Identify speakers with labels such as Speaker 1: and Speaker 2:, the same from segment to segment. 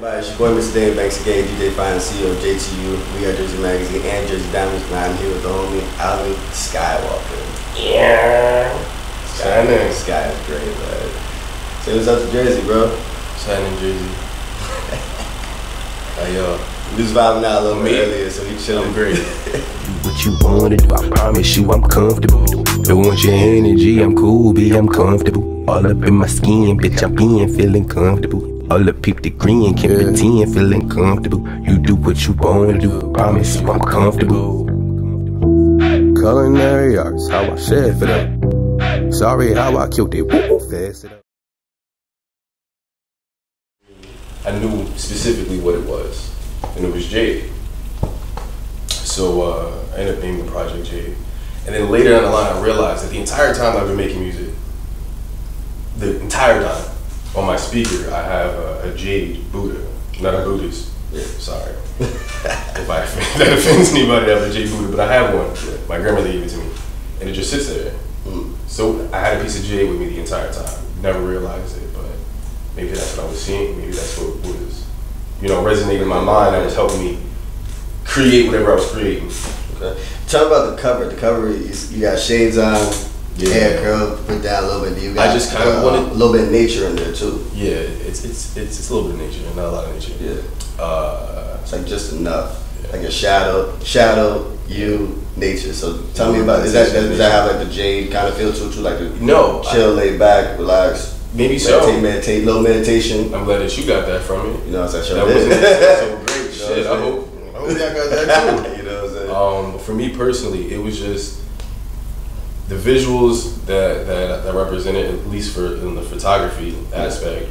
Speaker 1: everybody, it's your boy Mr. Dave Banks again, DJ Fine, CEO of JTU, We Are Jersey Magazine, and Jersey Diamonds. And I'm here with the homie Alvie The Skywalker.
Speaker 2: Yeah.
Speaker 1: Sky is great, man. Say what's up to Jersey, bro.
Speaker 2: Shining Jersey.
Speaker 1: We was vibing out a little bit earlier, so we chilling.
Speaker 2: I'm great.
Speaker 3: What you wanna do, I promise you I'm comfortable. Don't want your energy, I'm cool, B, I'm comfortable. All up in my skin, bitch, I'm being feeling comfortable. All up peep the green, can't pretend, feeling comfortable. You do what you wanna do, promise you I'm comfortable. Culinary arts, how I chef it up. Sorry how I killed it, fast it up.
Speaker 2: I knew specifically what it was, and it was JADE. So I ended up naming the project JADE. And then later down the line, I realized that the entire time I've been making music, the entire time, on my speaker, I have a JADE Buddha, not a Buddhist. Yeah, sorry. If that offends anybody, I have a JADE Buddha, but I have one. Yeah. My grandmother gave it to me, and it just sits there. So I had a piece of JADE with me the entire time. Never realized it, but maybe that's what I was seeing. Maybe that's what was, resonating in my mind. That was helping me create whatever I was creating.
Speaker 1: Okay. Tell me about the cover. The cover, you got shades on, hair curl, put down a little bit. You got
Speaker 2: I just kind of wanted
Speaker 1: a little bit of nature in there too.
Speaker 2: Yeah, it's a little bit of nature, not a lot of nature.
Speaker 1: Yeah. It's like just enough. Yeah. Like a shadow, you, nature. So tell me about, does that have like the JADE kind of feel to it too? Like the chill, laid back, relax.
Speaker 2: Maybe
Speaker 1: meditate, little meditation.
Speaker 2: I'm glad that you got that from me.
Speaker 1: That's that
Speaker 2: wasn't so great. Shit, I hope
Speaker 1: y'all got that too. What I'm saying?
Speaker 2: For me personally, it was just the visuals that represented, at least in the photography aspect,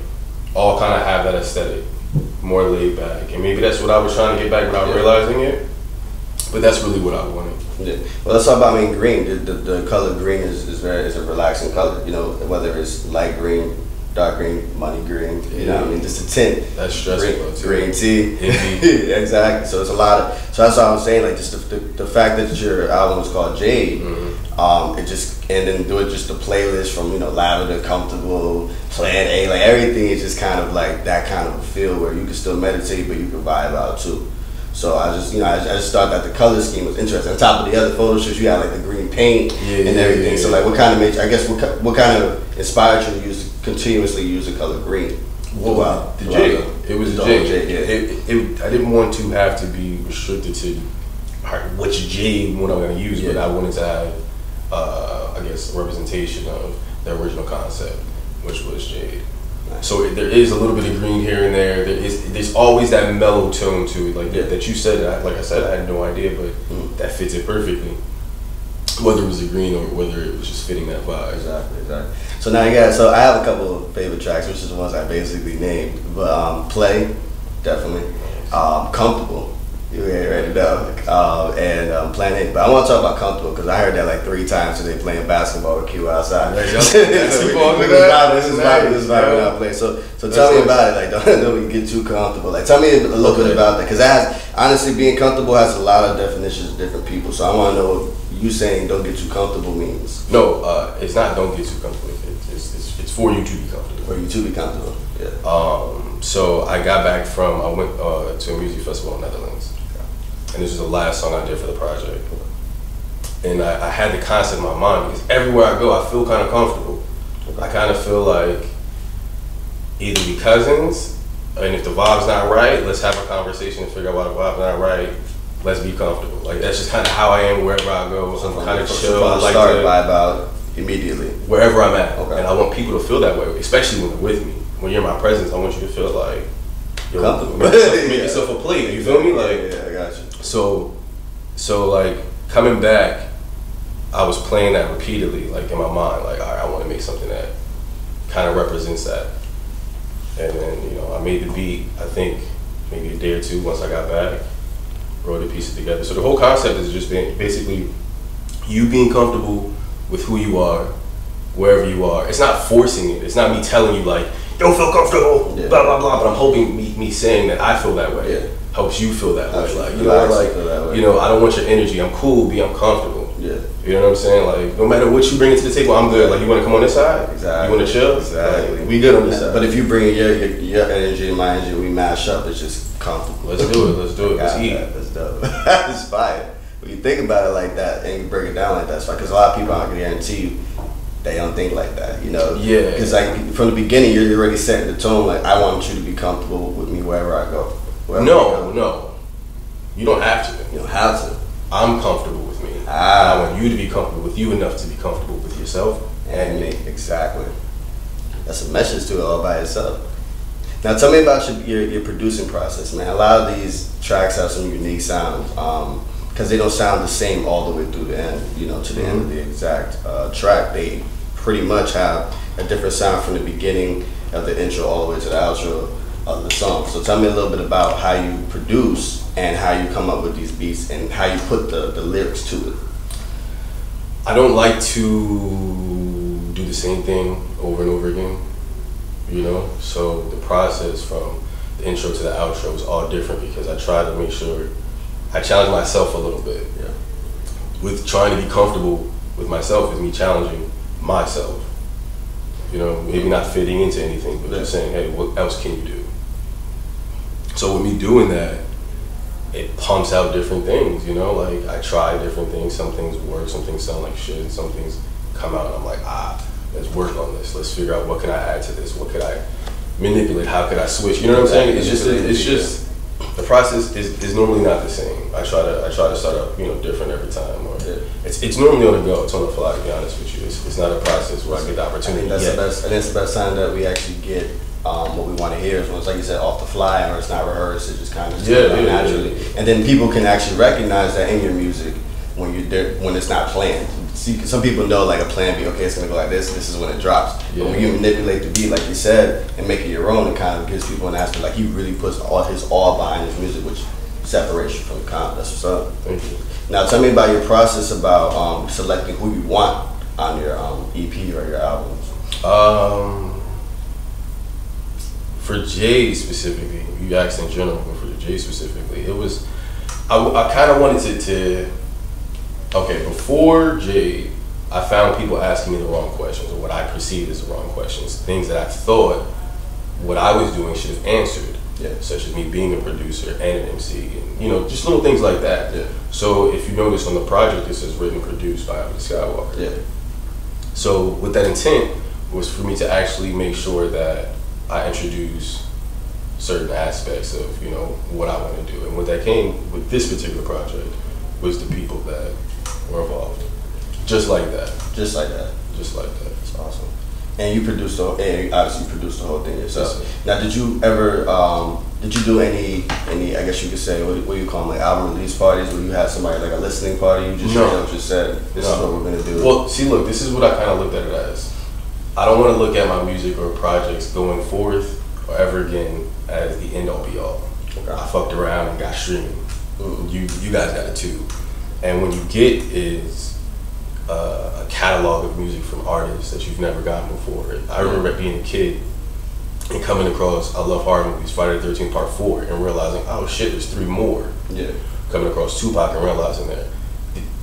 Speaker 2: all kind of have that aesthetic, more laid back, and maybe that's what I was trying to get back without realizing it. But that's really what I wanted.
Speaker 1: Yeah. Well, let's talk about green. The color green is a relaxing color. Whether it's light green, dark green, money green. Just a tint.
Speaker 2: That's stressful.
Speaker 1: Green tea. Exactly. So it's a lot of. So that's what I'm saying. Like just the fact that your album is called JADE. It just, and then do it just a playlist from lavender, comfortable, plan A. Like everything is just kind of like that kind of a feel where you can still meditate, but you can vibe out too. So I just thought that the color scheme was interesting. On top of the other photo shoots, you had like the green paint and everything. So like, what kind of made you, I guess, what kind of inspired you to continuously use the color green?
Speaker 2: Well, the JADE. It was the JADE. I didn't want to have to be restricted to which JADE what I'm going to use, but I wanted to have, I guess, a representation of the original concept, which was JADE. So there is a little bit of green here and there. There's always that mellow tone to it, like that you said. Like I said, I had no idea, but that fits it perfectly. Whether it was the green or whether it was just fitting that vibe.
Speaker 1: Exactly. So now so I have a couple of favorite tracks, which is the ones I basically named. But Play, definitely. Comfortable. You ready to know. And Plan A. But I want to talk about Comfortable because I heard that like 3 times today playing basketball with Q outside. This is vibing. So tell me about it. Like, don't get too comfortable. Like, tell me a little bit about that because honestly, being comfortable has a lot of definitions of different people. So I want to know what you saying don't get too comfortable means.
Speaker 2: No, it's not don't get too comfortable. It's for you to be comfortable.
Speaker 1: For you to be comfortable. Yeah.
Speaker 2: So I got back I went to a music festival in the Netherlands. And this was the last song I did for the project. And I had the concept in my mind because everywhere I go, I feel kind of comfortable. I kind of feel like either be cousins, and if the vibe's not right, let's have a conversation and figure out why the vibe's not right. Let's be comfortable. Like that's just kind of how I am wherever I go. So I'm kind of chill.
Speaker 1: I like to vibe out immediately
Speaker 2: wherever I'm at, and I want people to feel that way, especially when they're with me. When you're in my presence, I want you to feel like
Speaker 1: comfortable.
Speaker 2: Make yourself a plate. You feel me? Like
Speaker 1: I got you.
Speaker 2: So like coming back, I was playing that repeatedly, like in my mind, like, all right, I want to make something that kind of represents that. And then, I made the beat, I think maybe a day or 2 once I got back, wrote the pieces together. So the whole concept is just basically you being comfortable with who you are, wherever you are. It's not forcing it. It's not me telling you like, don't feel comfortable, blah, blah, blah. But I'm hoping me saying that I feel that way helps you feel that way. Like, I don't want your energy. I'm cool, I'm comfortable.
Speaker 1: Yeah.
Speaker 2: You know what I'm saying? Like, no matter what you bring to the table, I'm good. Like, you want to come on this side?
Speaker 1: Exactly.
Speaker 2: You want to chill?
Speaker 1: Exactly.
Speaker 2: Like, we good on this side.
Speaker 1: But if you bring your energy and my energy, we mash up. It's just comfortable.
Speaker 2: Let's do it. Let's do it. Let's eat.
Speaker 1: That's dope. That's fire. When you think about it like that and you break it down like that, it's fine. Because a lot of people, I can guarantee you, they don't think like that, you know?
Speaker 2: Yeah.
Speaker 1: Because like from the beginning, you're already setting the tone. Like, I want you to be comfortable with me wherever I go.
Speaker 2: No. You don't have to.
Speaker 1: You don't have to.
Speaker 2: I'm comfortable with me. I want you to be comfortable with you enough to be comfortable with yourself and me.
Speaker 1: Exactly. That's a message to it all by itself. Now tell me about your producing process, man. A lot of these tracks have some unique sounds because they don't sound the same all the way through the end, you know, to the end of the exact track. They pretty much have a different sound from the beginning of the intro all the way to the outro of the song. So tell me a little bit about how you produce and how you come up with these beats and how you put the lyrics to it.
Speaker 2: I don't like to do the same thing over and over again, you know? So the process from the intro to the outro is all different because I try to make sure I challenge myself a little bit.
Speaker 1: Yeah.
Speaker 2: With trying to be comfortable with myself is me challenging myself. You know, maybe not fitting into anything, but just saying, hey, what else can you do? So with me doing that, it pumps out different things, you know? Like, I try different things. Some things work, some things sound like shit, some things come out and I'm like, let's work on this. Let's figure out what can I add to this? What could I manipulate? How could I switch? You know what I'm saying? It's just the process is normally not the same. I try to start up, you know, different every time. Or it's normally on the go. It's on the fly, to be honest with you. It's not a process where I get the opportunity.
Speaker 1: I think that's the best sign that we actually get what we want to hear is when it's, like you said, off the fly, or it's not rehearsed. It just kind of naturally. And then people can actually recognize that in your music when it's not planned. See, some people know like a plan B. Okay, it's gonna go like this. This is when it drops.
Speaker 2: Yeah.
Speaker 1: But when you manipulate the beat, like you said, and make it your own, it kind of gives people an aspect like he really puts all behind his music, which separates you from the comp. That's what's up.
Speaker 2: Thank you.
Speaker 1: Now, tell me about your process about selecting who you want on your EP or your albums.
Speaker 2: For JADE specifically, you asked in general, but for the JADE specifically, it was, I kind of wanted to, okay, before JADE, I found people asking me the wrong questions, or what I perceived as the wrong questions, things that I thought what I was doing should have answered, such as me being a producer and an MC, and, you know, just little things like that.
Speaker 1: Yeah.
Speaker 2: So if you notice on the project, this is written and produced by Alvie The Skywalker.
Speaker 1: Yeah.
Speaker 2: So with that intent was for me to actually make sure that I introduce certain aspects of, you know, what I want to do. And what that came with this particular project was the people that were involved. Just like that.
Speaker 1: Just like that.
Speaker 2: Just like that.
Speaker 1: That's awesome. And you produced obviously you produced the whole thing yourself.
Speaker 2: Yes,
Speaker 1: now, did you ever did you do any I guess you could say what do you call them, like album release parties where you had somebody like a listening party? You just straight up just said this is what we're gonna do.
Speaker 2: Well, see, look, this is what I kind of looked at it as. I don't want to look at my music or projects going forth or ever again as the end all be all. Okay. I fucked around and got streaming. You guys got it too. And when you get is a catalog of music from artists that you've never gotten before. I remember being a kid and coming across I Love Horror Movies, Friday the 13th Part 4, and realizing, oh shit, there's 3 more.
Speaker 1: Yeah.
Speaker 2: Coming across Tupac and realizing that,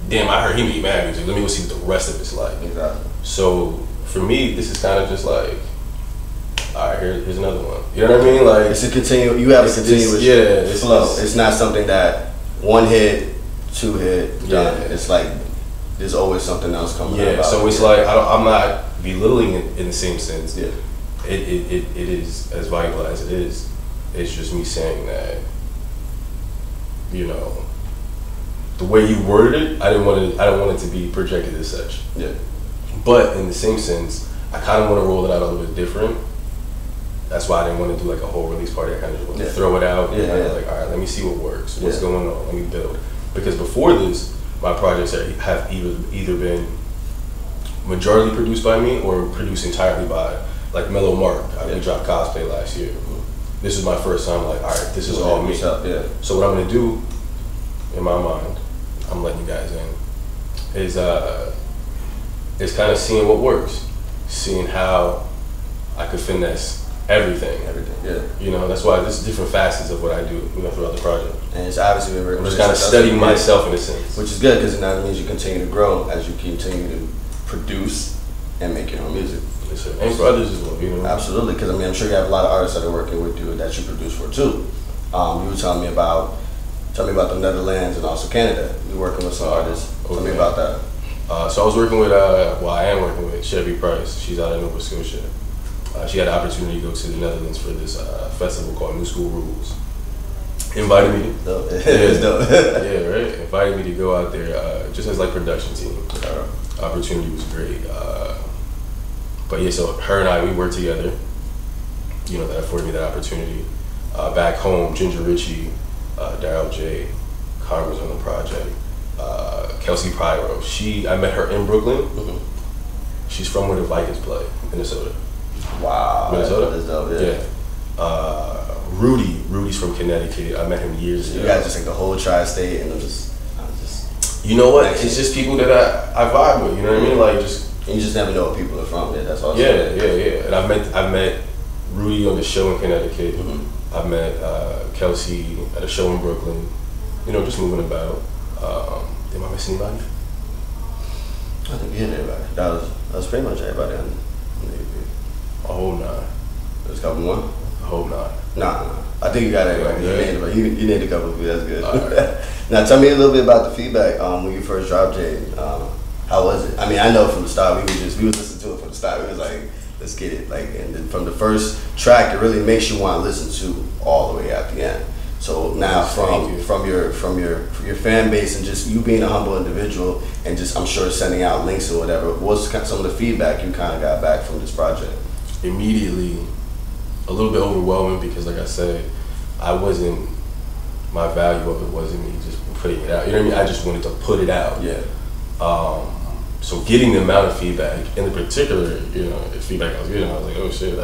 Speaker 2: damn, I heard he made mad music. Let me go see what the rest of it's like.
Speaker 1: Exactly.
Speaker 2: So for me, this is kind of just like, all right, here's another one. You know what I mean? Like,
Speaker 1: it's a continuous. You have a continuous flow. It's not something that one hit, 2 hit, done. It's like there's always something else coming.
Speaker 2: Yeah. So it's like I'm not belittling it in the same sense. Yeah. It is as vital as it is. It's just me saying that, you know, the way you worded it, I don't want it to be projected as such.
Speaker 1: Yeah.
Speaker 2: But in the same sense, I kind of want to roll it out a little bit different. That's why I didn't want to do like a whole release party. I kind of just wanted to throw it out. And like, all right, let me see what works. What's going on? Let me build. Because before this, my projects have either been majority produced by me or produced entirely by like Mellow Mark. We dropped Cosplay last year. This is my first time like, all right, this is all me. So what I'm gonna do, in my mind, I'm letting you guys in, is kind of seeing what works, seeing how I could finesse everything.
Speaker 1: Yeah.
Speaker 2: You know, that's why there's different facets of what I do, you know, throughout the project.
Speaker 1: And it's obviously
Speaker 2: I'm just kind of studying myself in a sense.
Speaker 1: Which is good, because now it means you continue to grow as you continue to produce and make your own music.
Speaker 2: Yes, sir. And for others as well, you know.
Speaker 1: Absolutely, because I mean, I'm sure you have a lot of artists that are working with you that you produce for too. You were telling me about the Netherlands and also Canada. You're working with some artists. Tell me about that.
Speaker 2: So I was working with, I am working with Chevy Price. She's out of Nova Scotia. She had the opportunity to go to the Netherlands for this festival called New School Rules. Invited me to,
Speaker 1: dope. It's dope.
Speaker 2: Yeah, right. Invited me to go out there just as like production team. Opportunity was great. But yeah, so her and I, we worked together. You know, that afforded me that opportunity. Back home, Ginger Ritchie, Daryl J, Carmen was on the project. Kelsey Pyro, I met her in Brooklyn. Mm-hmm. She's from where the Vikings play, Minnesota.
Speaker 1: Wow.
Speaker 2: Minnesota?
Speaker 1: That's dope, yeah.
Speaker 2: Rudy's from Connecticut. I met him years ago.
Speaker 1: You guys just like the whole tri-state, and I'm just.
Speaker 2: You know what? It's just people that I vibe with. You know what I mean? Like just.
Speaker 1: And you just never know where people are from. Yeah, that's awesome.
Speaker 2: Yeah. And I met Rudy on the show in Connecticut. Mm-hmm. I met Kelsey at a show in Brooklyn. You know, just moving about. Am I missing anybody?
Speaker 1: I think you hit everybody. That was pretty much everybody on the EP.
Speaker 2: I hope not.
Speaker 1: There's a couple more?
Speaker 2: I hope not.
Speaker 1: Nah. I think you got everybody.
Speaker 2: Yeah.
Speaker 1: You named a couple of people. That's good.
Speaker 2: Right.
Speaker 1: Now tell me a little bit about the feedback when you first dropped Jade. How was it? I mean, I know from the start we was listening to it from the start. We was like, let's get it. Like, and then from the first track, it really makes you want to listen to all the way at the end. So now from your fan base and just you being a humble individual and just I'm sure sending out links or whatever, what's some of the feedback you kind of got back from this project?
Speaker 2: Immediately, a little bit overwhelming because like I said, my value of it wasn't me just putting it out. You know what I mean? I just wanted to put it out.
Speaker 1: Yeah.
Speaker 2: So getting the amount of feedback, and in particular, you know, the feedback I was getting, I was like, oh shit,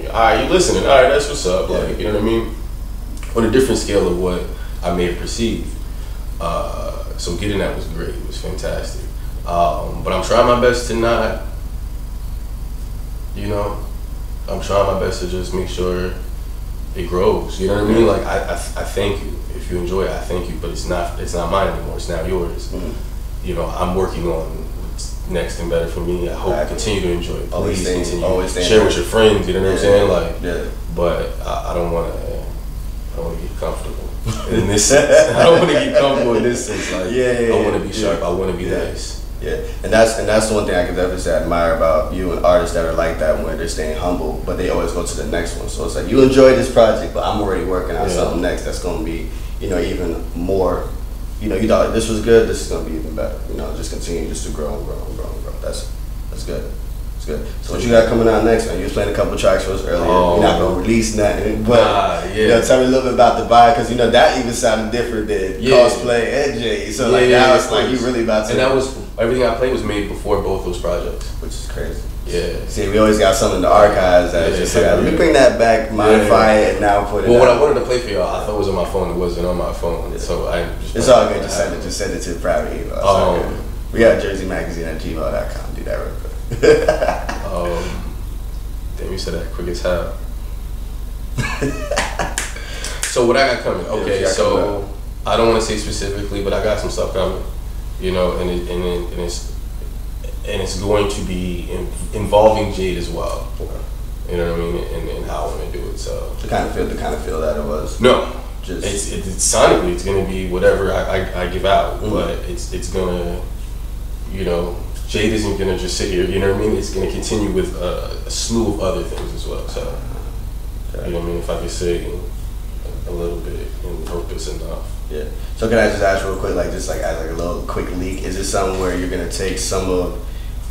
Speaker 2: all right, you listening? All right, that's what's up. Like, you know what I mean? On a different scale of what I may have perceived. So getting that was great. It was fantastic. But I'm trying my best to not, you know, I'm trying my best to just make sure it grows. You know what I mean? Like I thank you. If you enjoy it, I thank you. But it's not mine anymore. It's now yours. Mm-hmm. You know, I'm working on what's next and better for me. I hope you continue to enjoy it. Please continue. Share with your friends. You know what I'm saying? Like, but I don't want to get comfortable in this sense. I don't want to get comfortable in this sense. Like, I want to be sharp. I want to be nice.
Speaker 1: Yeah, and that's the one thing I can definitely say I admire about you and artists that are like that, where they're staying humble, but they always go to the next one. So it's like, you enjoy this project, but I'm already working on something next that's going to be, you know, even more. You know, you thought this was good, this is going to be even better. You know, just continue just to grow and grow and grow and grow. That's good. It's good. So what you got coming out next, man? You was playing a couple tracks for us earlier. You're not going to release nothing, but you know, tell me a little bit about the vibe, because you know that even sounded different than Cosplay and Jay. So like now it's like you really about to.
Speaker 2: And that was everything I played was made before both those projects,
Speaker 1: which is crazy.
Speaker 2: Yeah.
Speaker 1: See, we always got something in the archives that just like, let me bring that back, modify it, and now put it.
Speaker 2: Well, what I wanted to play for y'all, I thought it was on my phone. It wasn't on my phone, so I.
Speaker 1: It's all good. Just send it to the private email. We got JARSEYMagazine@gmail.com. Do that real quick.
Speaker 2: Damn, you said that quick as hell. So what I got coming? Okay, so I don't want to say specifically, but I got some stuff coming. You know, and it's going to be involving Jade as well. Okay. You know what I mean, and how I want to do it. So
Speaker 1: the kind of feel that it was.
Speaker 2: No, just it's sonically it's going to be whatever I give out, but it's gonna, you know. Jade isn't gonna just sit here, you know what I mean? It's gonna continue with a slew of other things as well. So, you know what I mean? If I could say a little bit and hope it's enough.
Speaker 1: Yeah. So can I just ask real quick, like just like as like a little quick leak, is it something where you're gonna take some of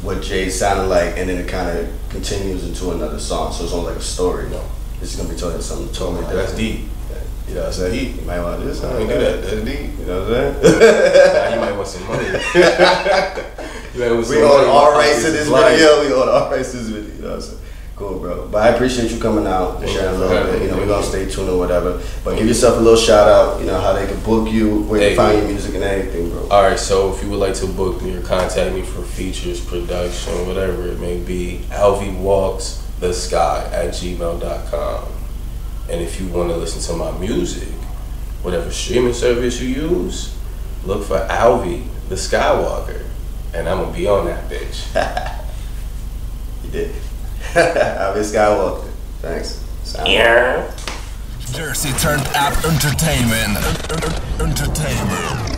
Speaker 1: what Jade sounded like and then it kind of continues into another song? So it's almost like a story. No, it's gonna be telling something totally different.
Speaker 2: That's deep.
Speaker 1: You know what I'm saying?
Speaker 2: Deep.
Speaker 1: You might want to do this.
Speaker 2: I ain't do that. That's deep.
Speaker 1: You know what I'm saying?
Speaker 2: You might want some money.
Speaker 1: We own all rights to this video. We own all rights to this video. You know what I'm saying? Cool, bro. But I appreciate you coming out and sharing a little bit. You know, we're gonna stay tuned or whatever. But give yourself a little shout out. You know how they can book you, where you can find your music and everything, bro.
Speaker 2: All right. So if you would like to book me or contact me for features, production, whatever it may be, Alvie Walks, alviethesky@gmail.com. And if you want to listen to my music, whatever streaming service you use, look for Alvie The Skywalker, and I'm gonna be on that bitch.
Speaker 1: You did. Alvie The Skywalker. Thanks.
Speaker 2: Yeah.
Speaker 4: Jersey turned up entertainment. Entertainment.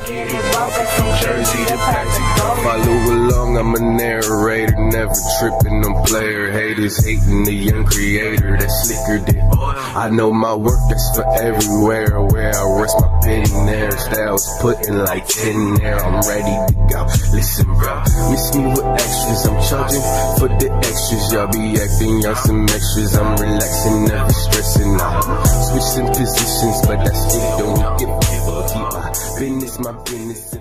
Speaker 3: From Jersey to Patsy, follow along, I'm a narrator, never tripping on player haters, hating the young creator that slicker did. I know my work that's for everywhere, where I rest my pen there, styles putting like 10 there, I'm ready to go. Listen bro, miss me with extras, I'm charging for the extras, y'all be acting y'all some extras, I'm relaxing, never stressing out, switching positions, but that's it, don't give a fuck, keep my business, my business.